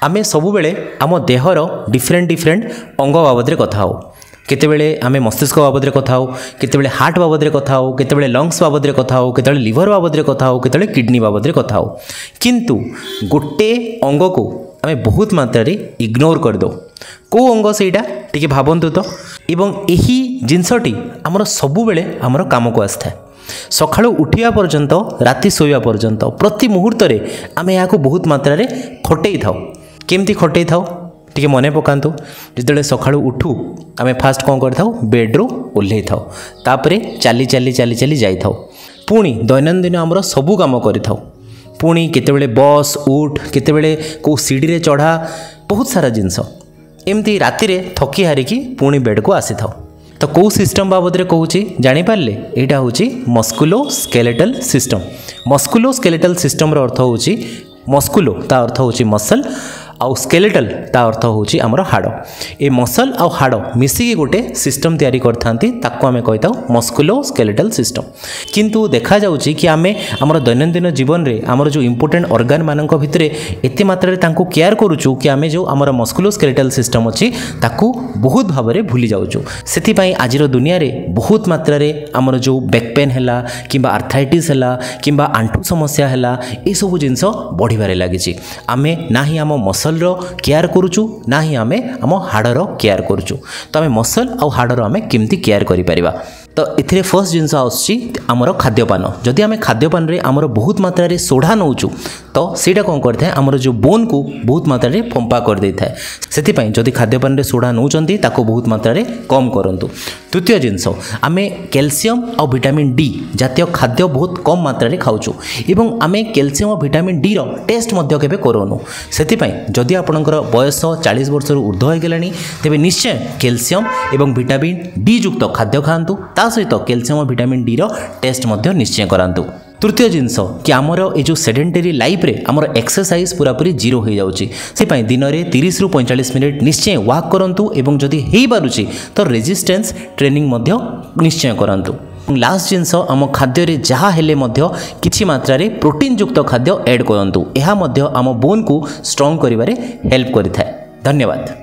आमे सबुबेले आम there different different अंग बाबद कथा हो केतेबेले आमे मस्तिष्क बाबद कथा हो केतेबेले हार्ट बाबद कथा हो केतेबेले लंग्स बाबद कथा हो केतेबेले लिवर बाबद कथा हो केतेबेले किडनी बाबद कथा हो किंतु गोटे अंग को आमे बहुत मात्रा रे इग्नोर कर दो को अंग सेटा टिके भाबंतु तो एवं एही जिनसटी आमर सबुबेले आमर काम को आस्था सकाळु उठिया पर्यंत राति शोया पर्यंत प्रति मुहूर्त रे आमे याको बहुत मात्रा रे खटई थाओ केमती खटई थाओ टिके मने पकांतु जिते सकाळु उठू आमे फास्ट कौन कर थाओ बेड्रु ओल्हे थाओ तापरे चाली चाली चाली चाली जाई थाओ पुणी दैनंदिन आमर सबु काम करि थाओ पुणी केतेबेले बस उठ केतेबेले को सीढ़ी रे चढ़ा बहुत सारा जिनस एमती राति रे थकी हारिकी पुणी बेड को आसी थाओ तो कौ सिस्टम बाबद रे कहूची जानी पारले एटा होची musculoskeletal system musculoskeletal system रो अर्थ होची मस्कुलो ता अर्थ होची मसल आउ स्केलेटल ता अर्थ होची हमर हाड़ ए मसल आउ हाड़ मिसिकी गोटे सिस्टम तैयारी करथांती ताको आमे कहताउ मस्कुलो स्केलेटल सिस्टम किंतु देखा जाउची कि आमे हमर दैनंदिन जीवन रे हमर जो इंपोर्टेंट ऑर्गन मानक भितरे एते मात्रा रे तांको केयर करूचु कि आमे जो हमर मस्कुलो स्केलेटल सिस्टम अछि ताको बहुत भाबरे भूली जाउचु सेति पई आजिर दुनिया रे बहुत मात्रा रे हमर जो बैक पेन हैला किबा आर्थराइटिस हैला किबा आंठू समस्या हैला ए सब जिंस बढ़िबारे लागिची आमे नाही हम मसल केयर करूचु ना ही आमे आम हाड़र केयर करूचु तो आमे मसल आउ हाड़र आमे केमती केयर करि परिबा तो इथिरे फर्स्ट जिनस आउछि हमर खाद्यपान जदि आमे खाद्यपान रे हमर बहुत मात्रा रे सोढ़ा नउचु तो सेटा कोन करथाय हमर जो बोन को बहुत मात्रा रे फंपा कर देथाय सेति पई जदि खाद्यपान रे सोढ़ा नउचंती ताको बहुत मात्रा रे कम करंतु तृतीय जिनस आमे कैल्शियम और विटामिन डी जातीय खाद्य बहुत कम मात्रा रे खाउचु एवं आमे कैल्शियम और विटामिन डी रो टेस्ट मध्य केबे करोनु सेति पई जदि आपनकर बयस 40 वर्ष रु ऊर्ध्व होई गेलानी तेबे निश्चय कैल्शियम एवं विटामिन डी युक्त खाद्य खांतु ता सहित कैल्शियम और विटामिन डी रो टेस्ट मध्य निश्चय करांतु तृतीय जिनस कि आमर ये जो सेडेंटरी लाइफ रे आमर एक्सरसाइज पूरापूरी जीरो हो जाउची से पई दिन रे 30 रु 45 मिनिट निश्चय वॉक करंतु एवं जदि हेई पारुची तो रेजिस्टेंस ट्रेनिंग मध्य निश्चय करंतु लास्ट जिनस आम खाद्य रे जहा हेले मध्य किछि मात्रा रे प्रोटीन युक्त खाद्य ऐड करंतु एहा मध्य आम बोन को स्ट्रांग करिवारे हेल्प करिथाय। धन्यवाद।